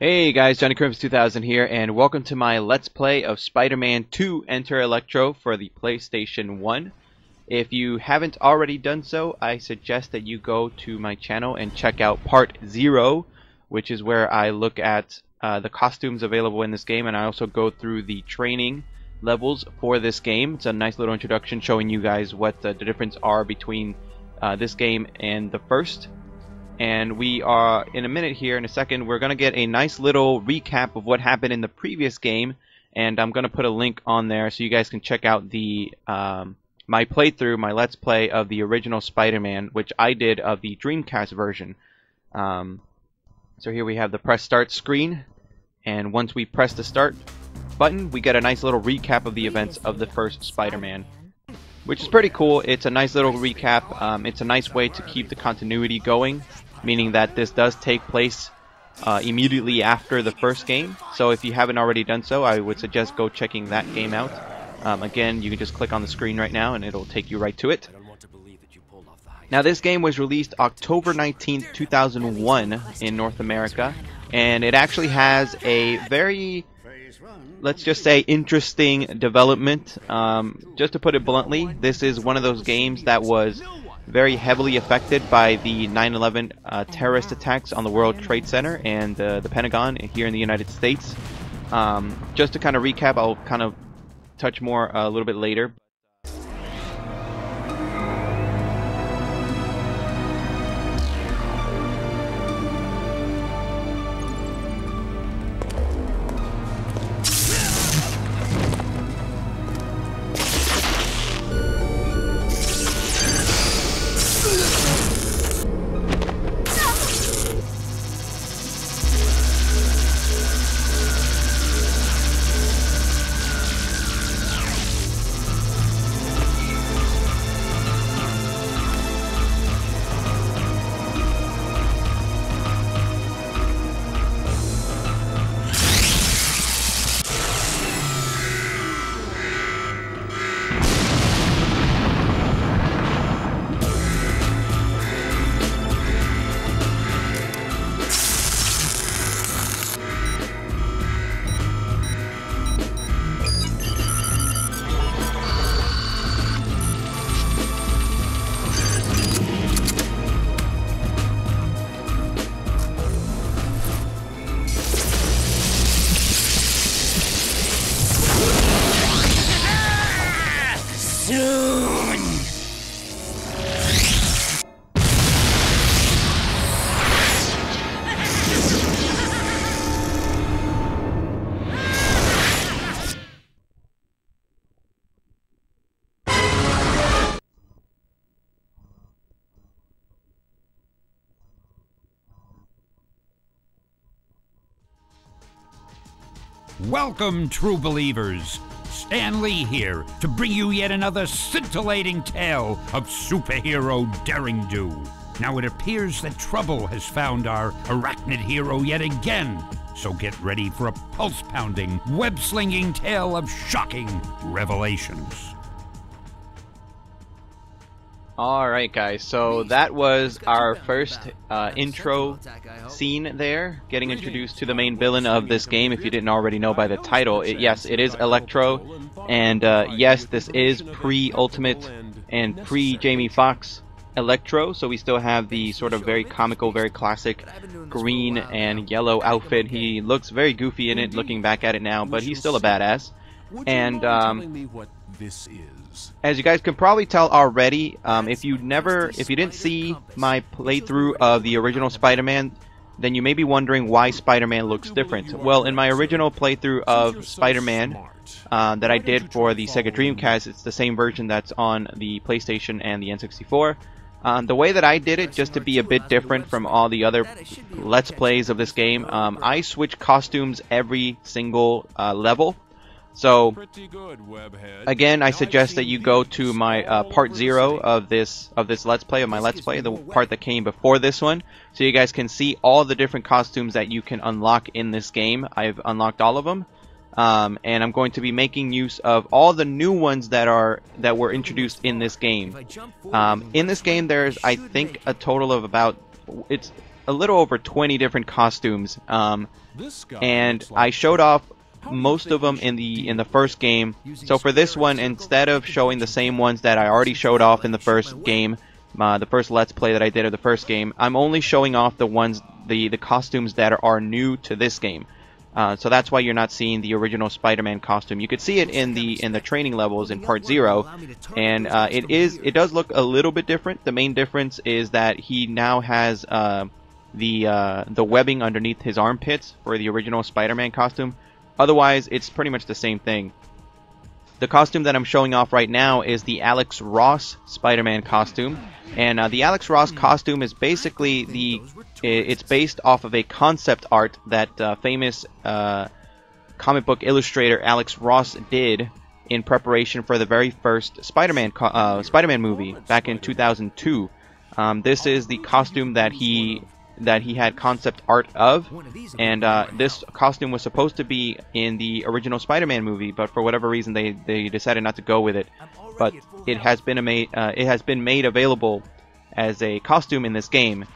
Hey guys, Johnny Crims 2000 here, and welcome to my Let's Play of Spider-Man 2 Enter Electro for the PlayStation 1. If you haven't already done so, I suggest that you go to my channel and check out Part 0, which is where I look at the costumes available in this game, and I also go through the training levels for this game. It's a nice little introduction showing you guys what the difference are between this game and the first. And we are, in a minute here, in a second, we're going to get a nice little recap of what happened in the previous game, and I'm going to put a link on there so you guys can check out the my playthrough, my Let's Play of the original Spider-Man, which I did of the Dreamcast version. So here we have the press start screen, and once we press the start button, we get a nice little recap of the events of the first Spider-Man, which is pretty cool. It's a nice little recap. It's a nice way to keep the continuity going, meaning that this does take place immediately after the first game. So if you haven't already done so, I would suggest go checking that game out. Again, you can just click on the screen right now and it'll take you right to it. Now, this game was released October 19th, 2001 in North America, and it actually has a very, let's just say, interesting development. Just to put it bluntly, this is one of those games that was very heavily affected by the 9/11 terrorist attacks on the World Trade Center and the Pentagon here in the United States. Just to kind of recap, I'll kind of touch more a little bit later. Welcome, true believers. Stan Lee here to bring you yet another scintillating tale of superhero daring-do. Now it appears that trouble has found our arachnid hero yet again, so get ready for a pulse-pounding, web-slinging tale of shocking revelations. Alright guys, so that was our first intro scene there, getting introduced to the main villain of this game. If you didn't already know by the title, yes, it is Electro, and yes, this is pre-Ultimate and pre-Jamie Foxx Electro, so we still have the sort of very comical, very classic green and yellow outfit. He looks very goofy in it, looking back at it now, but he's still a badass. And this is. As you guys can probably tell already, if you didn't see my playthrough of the original Spider-Man, then you may be wondering why Spider-Man looks different. Well, in my original playthrough of Spider-Man that I did for the Sega Dreamcast, it's the same version that's on the PlayStation and the N64. The way that I did it, just to be a bit different from all the other Let's Plays of this game, I switch costumes every single level. So, again, I suggest that you go to my part 0 of this Let's Play, the part that came before this one, so you guys can see all the different costumes that you can unlock in this game. I've unlocked all of them, and I'm going to be making use of all the new ones that were introduced in this game. In this game, there's, I think, a total of about a little over 20 different costumes, This guy and looks like I showed off most of them in the first game. So for this one, instead of showing the same ones that I already showed off in the first game, the first Let's Play that I did of the first game, I'm only showing off the ones, the costumes that are new to this game. So that's why you're not seeing the original Spider-Man costume. You could see it in the training levels in Part 0, and it does look a little bit different. The main difference is that he now has the webbing underneath his armpits for the original Spider-Man costume. Otherwise, it's pretty much the same thing. The costume that I'm showing off right now is the Alex Ross Spider-Man costume, and the Alex Ross costume is basically it's based off of a concept art that famous comic book illustrator Alex Ross did in preparation for the very first Spider-Man movie back in 2002. This is the costume that he had concept art of, and this costume was supposed to be in the original Spider-Man movie, but for whatever reason they decided not to go with it. But it has been made available as a costume in this game.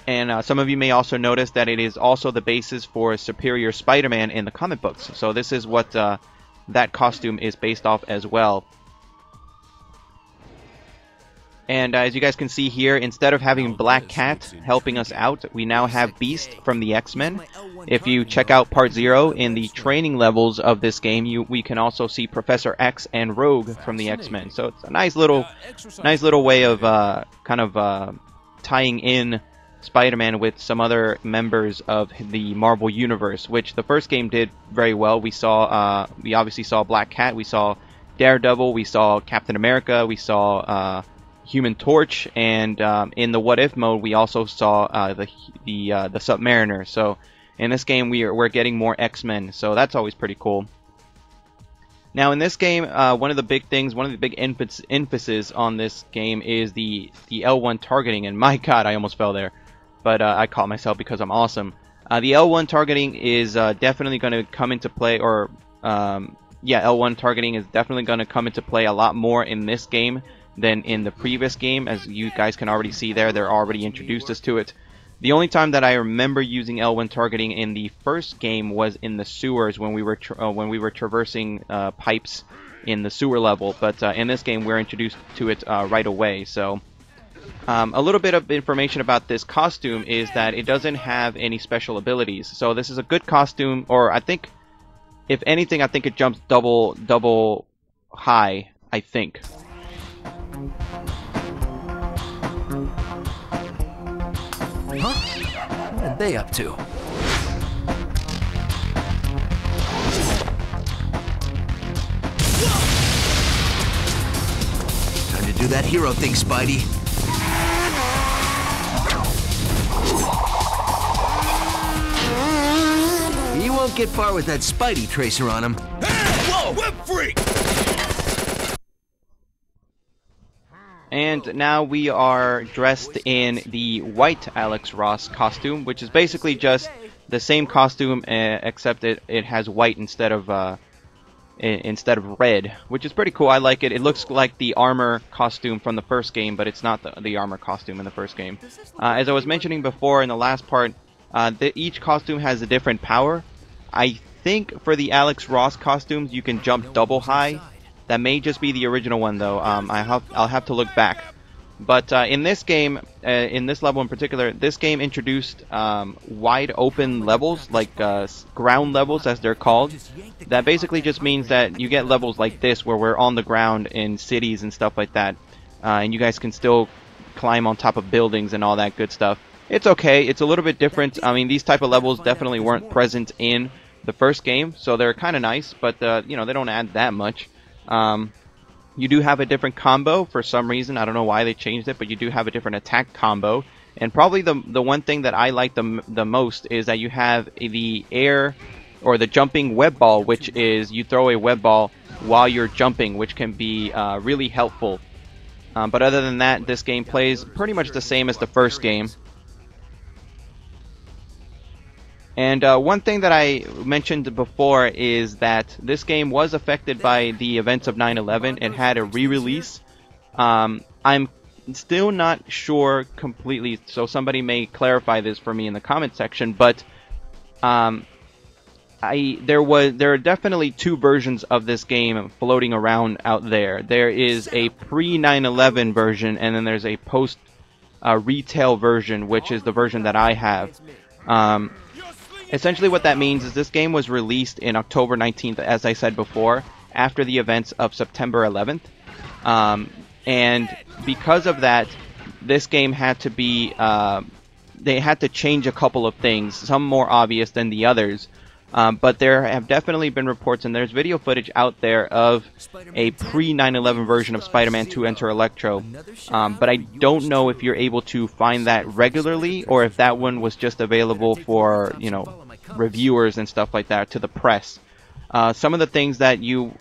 And some of you may also notice that it is also the basis for Superior Spider-Man in the comic books. So this is what that costume is based off as well. And as you guys can see here, instead of having Black Cat helping us out, we now have Beast from the X-Men. If you check out Part 0 in the training levels of this game, we can also see Professor X and Rogue from the X-Men. So it's a nice little way of kind of tying in Spider-Man with some other members of the Marvel Universe, which the first game did very well. We obviously saw Black Cat, we saw Daredevil, we saw Captain America, we saw Human Torch, and in the What If mode we also saw the Submariner. So in this game we're getting more X-Men, so that's always pretty cool. Now in this game, one of the big emphasis on this game is the L1 targeting, and my god, I almost fell there, but I caught myself because I'm awesome. The L1 targeting is definitely going to come into play, or L1 targeting is definitely going to come into play a lot more in this game than in the previous game. As you guys can already see there, they're already introduced us to it. The only time that I remember using L1 targeting in the first game was in the sewers when we were traversing pipes in the sewer level, but in this game we're introduced to it right away. So a little bit of information about this costume is that it doesn't have any special abilities. So this is a good costume, or I think, if anything, I think it jumps double high, I think. Huh? What are they up to? Time to do that hero thing, Spidey. You won't get far with that Spidey tracer on him. Hey! Whoa! Whip freak! And now we are dressed in the white Alex Ross costume, which is basically just the same costume, except it has white instead of red, which is pretty cool. I like it. It looks like the armor costume from the first game, but it's not the armor costume in the first game. As I was mentioning before in the last part, each costume has a different power. I think for the Alex Ross costumes you can jump double high. That may just be the original one, though. I'll have to look back. But in this game, in this level in particular, this game introduced wide open levels, like ground levels as they're called. That basically just means that you get levels like this where we're on the ground in cities and stuff like that. And you guys can still climb on top of buildings and all that good stuff. It's okay. It's a little bit different. I mean, these type of levels definitely weren't present in the first game, so they're kind of nice, but you know, they don't add that much. You do have a different combo for some reason. I don't know why they changed it, but you do have a different attack combo. And probably the one thing that I like the most is that you have the air, or the jumping web ball, which is you throw a web ball while you're jumping, which can be really helpful. But other than that, this game plays pretty much the same as the first game. And one thing that I mentioned before is that this game was affected by the events of 9/11. It had a re-release. I'm still not sure completely, so somebody may clarify this for me in the comment section, but there are definitely two versions of this game floating around out there. There is a pre-9/11 version, and then there's a post retail version, which is the version that I have. Essentially what that means is this game was released in October 19th, as I said before, after the events of September 11th. And because of that, this game had to be, they had to change a couple of things, some more obvious than the others. But there have definitely been reports, and there's video footage out there of a pre-9/11 version of Spider-Man 2 Enter Electro. But I don't know if you're able to find that regularly, or if that one was just available for, you know, reviewers and stuff like that, to the press. Some of the things that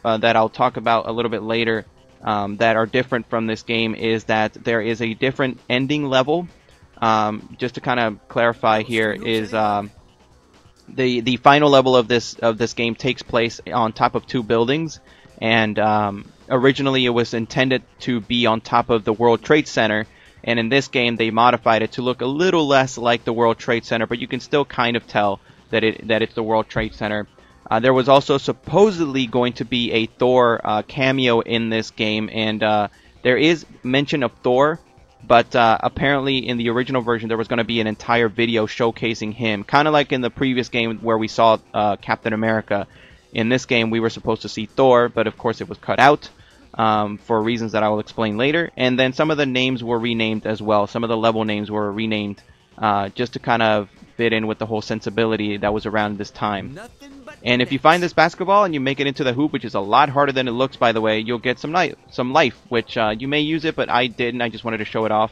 that I'll talk about a little bit later that are different from this game is that there is a different ending level. Just to kind of clarify here is the final level of this game takes place on top of two buildings, and originally it was intended to be on top of the World Trade Center, and in this game they modified it to look a little less like the World Trade Center, but you can still kind of tell that it's the World Trade Center. There was also supposedly going to be a Thor cameo in this game, and there is mention of Thor, but apparently in the original version there was going to be an entire video showcasing him, kind of like in the previous game where we saw Captain America. In this game we were supposed to see Thor, but of course it was cut out for reasons that I will explain later. And then some of the names were renamed as well. Some of the level names were renamed just to kind of fit in with the whole sensibility that was around this time. And if you find this basketball and you make it into the hoop, which is a lot harder than it looks, by the way, you'll get some life, which you may use it, but I didn't. I just wanted to show it off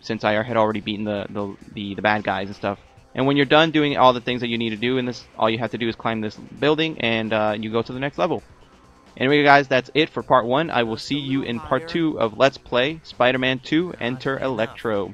since I had already beaten the bad guys and stuff. And when you're done doing all the things that you need to do in this, all you have to do is climb this building, and you go to the next level. Anyway, guys, that's it for part 1. I will see you in part 2 of Let's Play Spider-Man 2 Enter Electro.